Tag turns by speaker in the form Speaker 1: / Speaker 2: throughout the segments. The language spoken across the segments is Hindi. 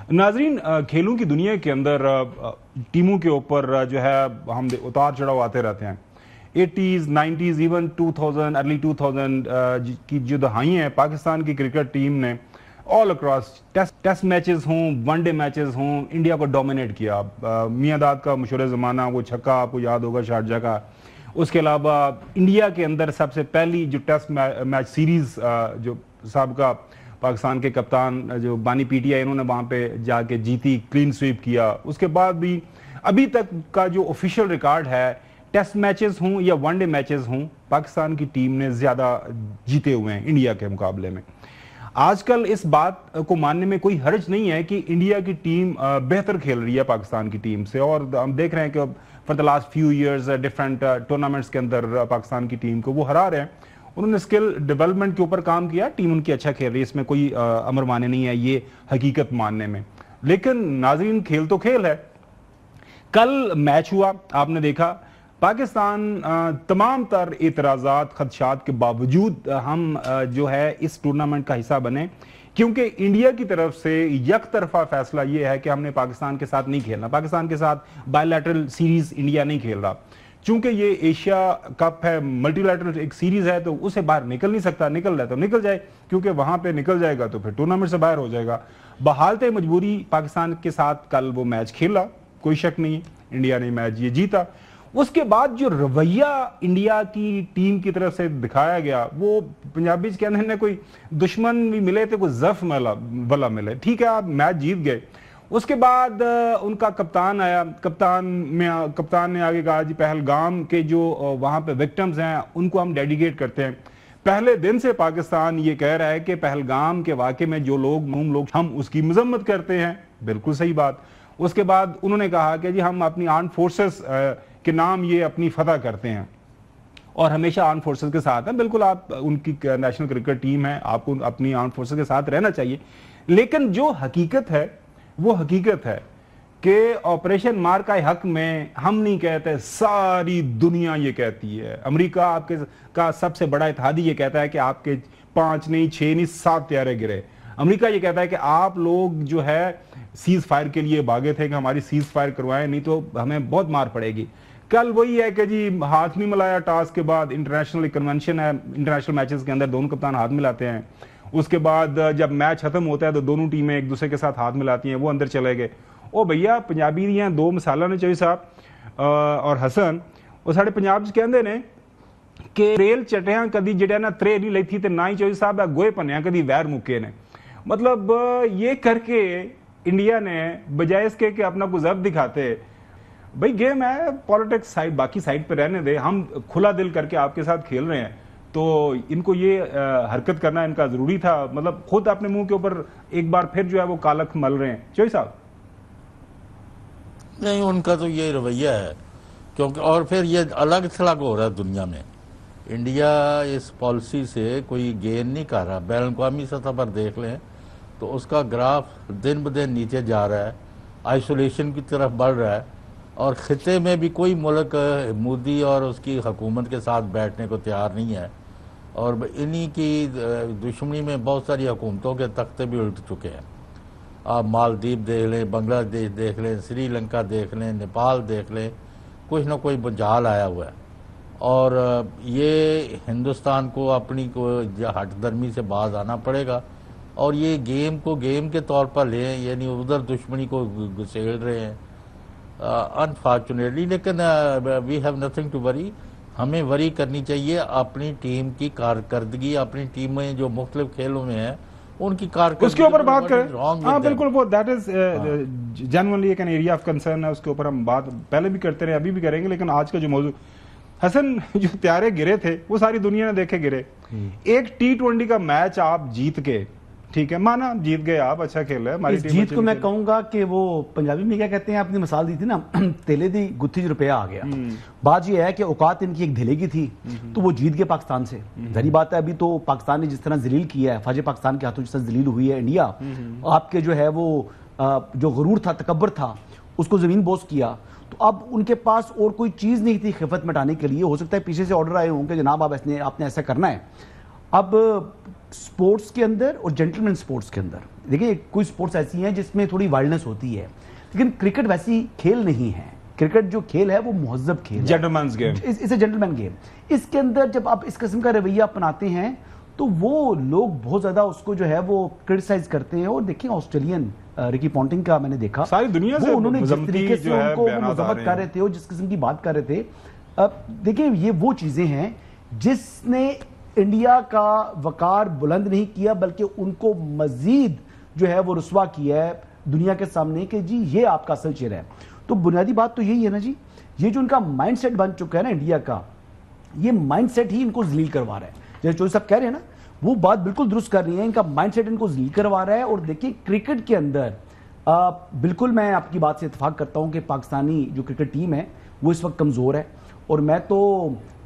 Speaker 1: नाजरीन, खेलों की दुनिया के अंदर टीमों के ऊपर जो है हम उतार चढ़ाव आते रहते हैं। 80s, 90s, इवन 2000, अर्ली 2000 की जो दहाई है, पाकिस्तान की क्रिकेट टीम ने ऑल अक्रॉस टेस्ट मैचेस हों, वनडे मैचेस हों, इंडिया को डोमिनेट किया। मियां दाद का मशहूर ज़माना, वो छक्का आपको याद होगा शारजा का। उसके अलावा इंडिया के अंदर सबसे पहली जो टेस्ट मैच सीरीज जो सबका पाकिस्तान के कप्तान जो बानी पीटीआई, इन्होंने वहाँ पे जाके जीती, क्लीन स्वीप किया। उसके बाद भी अभी तक का जो ऑफिशियल रिकॉर्ड है, टेस्ट मैचेस हों या वनडे मैचेस हों, पाकिस्तान की टीम ने ज़्यादा जीते हुए हैं इंडिया के मुकाबले में। आजकल इस बात को मानने में कोई हर्ज नहीं है कि इंडिया की टीम बेहतर खेल रही है पाकिस्तान की टीम से, और हम देख रहे हैं कि for the last few years different tournaments के अंदर पाकिस्तान की टीम को वो हरा रहे हैं। उन्होंने स्किल डेवलपमेंट के ऊपर काम किया, टीम उनकी अच्छा खेल रही है, इसमें कोई अमर माने नहीं है ये हकीकत मानने में। लेकिन नाजरीन, खेल तो खेल है। कल मैच हुआ, आपने देखा, पाकिस्तान तमाम तर एतराज़ात खदशात के बावजूद हम जो है इस टूर्नामेंट का हिस्सा बने, क्योंकि इंडिया की तरफ से यक तरफा फैसला यह है कि हमने पाकिस्तान के साथ नहीं खेलना। पाकिस्तान के साथ बायलैटरल सीरीज इंडिया नहीं खेल रहा, चूंकि ये एशिया कप है, मल्टीलैटरल एक सीरीज है, तो उसे बाहर निकल नहीं सकता। निकल रहा है तो निकल जाए, क्योंकि वहां पे निकल जाएगा तो फिर टूर्नामेंट से बाहर हो जाएगा। बहालत मजबूरी पाकिस्तान के साथ कल वो मैच खेला, कोई शक नहीं, इंडिया ने मैच ये जीता। उसके बाद जो रवैया इंडिया की टीम की तरफ से दिखाया गया, वो पंजाबी कहने ने कोई दुश्मन भी मिले थे, कोई जफ वाला मिले। ठीक है, आप मैच जीत गए। उसके बाद उनका कप्तान आया, कप्तान ने आगे कहा जी पहलगाम के जो वहां पे विक्टिम्स हैं उनको हम डेडिकेट करते हैं। पहले दिन से पाकिस्तान ये कह रहा है कि पहलगाम के वाक़े में जो लोग हम उसकी मजम्मत करते हैं, बिल्कुल सही बात। उसके बाद उन्होंने कहा कि जी हम अपनी आर्म फोर्सेस के नाम ये अपनी फतह करते हैं और हमेशा आर्म फोर्सेस के साथ हैं। बिल्कुल, आप उनकी नेशनल क्रिकेट टीम है, आपको अपनी आर्म फोर्सेस के साथ रहना चाहिए। लेकिन जो हकीकत है वो हकीकत है कि ऑपरेशन मार का हक में हम नहीं कहते, सारी दुनिया ये कहती है। अमेरिका आपके का सबसे बड़ा इत्तेहादी ये कहता है कि आपके 5 नहीं 6 नहीं 7 त्यारे गिरे। अमेरिका ये कहता है कि आप लोग जो है सीज फायर के लिए भागे थे कि हमारी सीज फायर करवाएं, नहीं तो हमें बहुत मार पड़ेगी। कल वही है कि जी हाथ नहीं मिलाया टास्क के बाद, इंटरनेशनल कन्वेंशन है, इंटरनेशनल मैचेस के अंदर दोनों कप्तान हाथ मिलाते हैं। उसके बाद जब मैच खत्म होता है तो दोनों टीमें एक दूसरे के साथ हाथ मिलाती हैं, वो अंदर चले गए। ओ भैया, पंजाबी दियां दो मिसाला ने चोई साहब और हसन, वो साढ़े पंजाब च कहंदे ने कि रेल चटिया कदी जड़िया ना त्रे नहीं लेती ते ना ही चोई साहब गोए भनिया कदी वैर मुके ने। मतलब ये करके इंडिया ने बजाय इसके कि अपना कुछ जब्त दिखाते, भाई गेम है, पॉलिटिक्स साइड बाकी साइड पे रहने दे, हम खुला दिल करके आपके साथ खेल रहे हैं, तो इनको ये हरकत करना इनका जरूरी था। मतलब खुद अपने मुंह के ऊपर एक बार फिर जो है वो कालख मल रहे हैं। चोई साहब
Speaker 2: नहीं, उनका तो ये रवैया है, क्योंकि और फिर ये अलग थलग हो रहा है दुनिया में। इंडिया इस पॉलिसी से कोई गेन नहीं कर रहा। बैन अवी सतह पर देख लें तो उसका ग्राफ दिन ब दिन नीचे जा रहा है, आइसोलेशन की तरफ बढ़ रहा है, और खिते में भी कोई मुल्क मोदी और उसकी हुकूमत के साथ बैठने को तैयार नहीं है। और इन्हीं की दुश्मनी में बहुत सारी हुकूमतों के तख्ते भी उल्ट चुके हैं। आप मालदीव देख लें, बांग्लादेश देख लें, श्रीलंका देख लें, नेपाल देख लें, कुछ ना कोई बुझाल आया हुआ है। और ये हिंदुस्तान को अपनी को हटदर्मी से बाज आना पड़ेगा और ये गेम को गेम के तौर पर लें, यानी उधर दुश्मनी को घुसेड़ रहे हैं अनफॉर्चुनेटली। लेकिन we have nothing to worry. हमें वरी करनी चाहिए अपनी टीम की कारकर्दगी, अपनी टीमें जो मुख्तलिफ खेलों में हैं उनकी कारकर्दगी, उसके ऊपर बात करें। हाँ
Speaker 1: बिल्कुल, वो दैट इज जेन्युइनली एक एरिया ऑफ कंसर्न है, उसके ऊपर हम बात पहले भी करते रहे, अभी भी करेंगे। लेकिन आज का जो मौजूद हसन, जो त्यारे गिरे थे वो सारी दुनिया ने देखे गिरे। एक T20 का मैच आप जीत के, ठीक है, माना जीत गए आप, अच्छा खेल है,
Speaker 3: इस जीत को मैं कहूंगा कि वो पंजाबी में क्या कहते हैं, आपने मिसाल दी थी ना, तेले दी गुत्थी च रुपया आ गया। बात यह है कि औकात इनकी एक ढिले की थी, तो वो जीत गए पाकिस्तान से। जहरी बात है, अभी तो पाकिस्तान ने जिस तरह जलील किया है, फौज पाकिस्तान के हाथों जिस तरह जलील हुई है इंडिया, आपके जो है वो जो गुरूर था, तकब्बर था, उसको जमीन बोस किया। तो अब उनके पास और कोई चीज नहीं थी खिफत मिटाने के लिए। हो सकता है पीछे से ऑर्डर आए होंगे, जनाब आप आपने ऐसा करना है। अब स्पोर्ट्स के अंदर और जेंटलमैन स्पोर्ट्स के अंदर देखिए, कोई स्पोर्ट्स ऐसी हैं जिसमें थोड़ी वाइल्डनेस होती है, लेकिन क्रिकेट वैसी खेल नहीं है। क्रिकेट जो खेल है वो मुहज्जब खेल है,
Speaker 1: जेंटलमैन्स गेम,
Speaker 3: इसे जेंटलमैन गेम। इसके अंदर जब आप इस किस्म का रवैया अपनाते हैं तो वो लोग बहुत ज्यादा उसको जो है वो क्रिटिसाइज करते हैं। और देखिए ऑस्ट्रेलियन रिकी पॉन्टिंग का मैंने देखा,
Speaker 1: सारी दुनिया से
Speaker 3: उन्होंने जिस तरीके से उनको
Speaker 1: बयानात आ
Speaker 3: मजम्मत कर रहे थे और जिस किस्म की बात कर रहे थे, अब देखिए ये वो चीजें हैं जिसने इंडिया का वकार बुलंद नहीं किया, बल्कि उनको मजीद जो है वो रुसवा किया है दुनिया के सामने कि जी ये आपका असल चेहरा है। तो बुनियादी बात तो यही है ना जी, ये जो उनका माइंडसेट बन चुका है ना इंडिया का, ये माइंडसेट ही इनको जलील करवा रहा है। जैसे चौधरी साहब कह रहे हैं ना, वो बात बिल्कुल दुरुस्त कर रही है, इनका माइंडसेट इनको जलील करवा रहा है। और देखिए क्रिकेट के अंदर बिल्कुल मैं आपकी बात से इत्तेफाक करता हूं कि पाकिस्तानी जो क्रिकेट टीम है वो इस वक्त कमजोर है। और मैं तो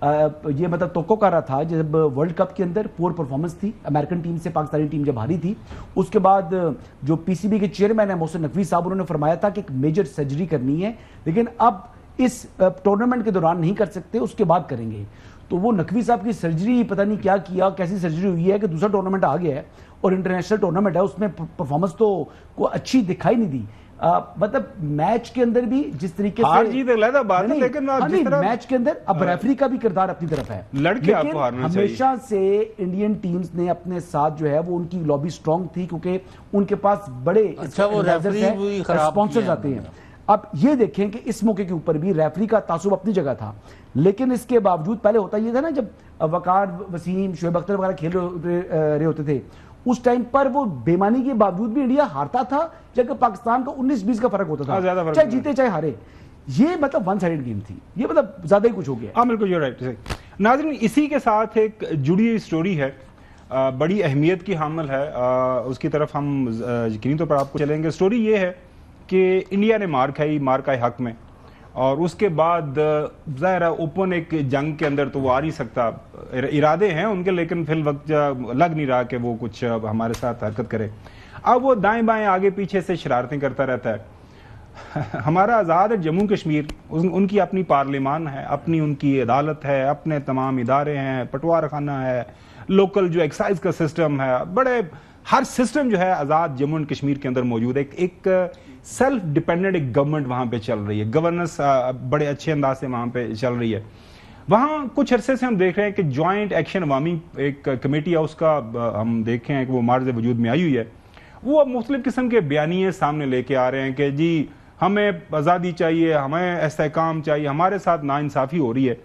Speaker 3: ये मतलब तोक्को कर रहा था जब वर्ल्ड कप के अंदर पुअर परफॉर्मेंस थी अमेरिकन टीम से, पाकिस्तानी टीम जब हारी थी, उसके बाद जो पीसीबी के चेयरमैन है मोहसिन नकवी साहब, उन्होंने फरमाया था कि एक मेजर सर्जरी करनी है, लेकिन अब इस टूर्नामेंट के दौरान नहीं कर सकते, उसके बाद करेंगे। तो वो नकवी साहब की सर्जरी पता नहीं क्या किया, कैसी सर्जरी हुई है कि दूसरा टूर्नामेंट आ गया है और इंटरनेशनल टूर्नामेंट है, उसमें परफॉर्मेंस तो को अच्छी दिखाई नहीं दी। मतलब मैच के अंदर भी जिस तरीके
Speaker 1: हार
Speaker 3: से
Speaker 1: जीत अलग बात है, लेकिन जिस तरह
Speaker 3: मैच के अंदर अब रेफरी का भी किरदार अपनी तरफ है,
Speaker 1: लड़के आपको हारना चाहिए।
Speaker 3: हमेशा से इंडियन टीम्स ने अपने साथ जो है वो उनकी लॉबी स्ट्रांग थी, क्योंकि उनके पास बड़े
Speaker 2: अच्छा वो रेफरी भी खराब
Speaker 3: स्पॉन्सर्स आते हैं। अब ये देखें कि इस मौके के ऊपर भी रेफरी का तासुब अपनी जगह था, लेकिन इसके बावजूद पहले होता ये था ना, जब वकार वसीम शोएब अख्तर वगैरह खेल रहे होते थे, उस टाइम पर वो बेमानी के बावजूद भी इंडिया हारता था, जबकि पाकिस्तान का 19-20 का फर्क होता था, चाहे जीते चाहे हारे। ये मतलब वन साइडेड गेम थी, ये मतलब ज्यादा ही कुछ हो गया।
Speaker 1: हाँ बिल्कुल, यू राइट। नाज़रीन, इसी के साथ एक जुड़ी हुई स्टोरी है, बड़ी अहमियत की हामिल है, उसकी तरफ हम यकीनी तौर पर आपको चलेंगे। स्टोरी ये है कि इंडिया ने मार खाई हक में, और उसके बाद ज़ाहिर है ओपन एक जंग के अंदर तो वो आ नहीं सकता, इरादे हैं उनके, लेकिन फिल वक्त लग नहीं रहा कि वो कुछ हमारे साथ हरकत करे। अब वो दाएं बाएं आगे पीछे से शरारतें करता रहता है। हमारा आज़ाद जम्मू कश्मीर, उनकी अपनी पार्लियामान है, अपनी उनकी अदालत है, अपने तमाम इदारे हैं, पटवार खाना है, लोकल जो एक्साइज का सिस्टम है, बड़े हर सिस्टम जो है आज़ाद जम्मू एंड कश्मीर के अंदर मौजूद है। एक सेल्फ डिपेंडेंट एक गवर्नमेंट वहां पे चल रही है, गवर्नेंस बड़े अच्छे अंदाज से वहां पे चल रही है। वहां कुछ अरसे से हम देख रहे हैं कि जॉइंट एक्शन अवामी एक कमेटी है, उसका हम देखे हैं कि वो मार्ज वजूद में आई हुई है। वो अब मुख्तलिफ किस्म के बयानिए सामने लेके आ रहे हैं कि जी हमें आज़ादी चाहिए, हमें इस्तेहकाम चाहिए, हमारे साथ नाइंसाफ़ी हो रही है।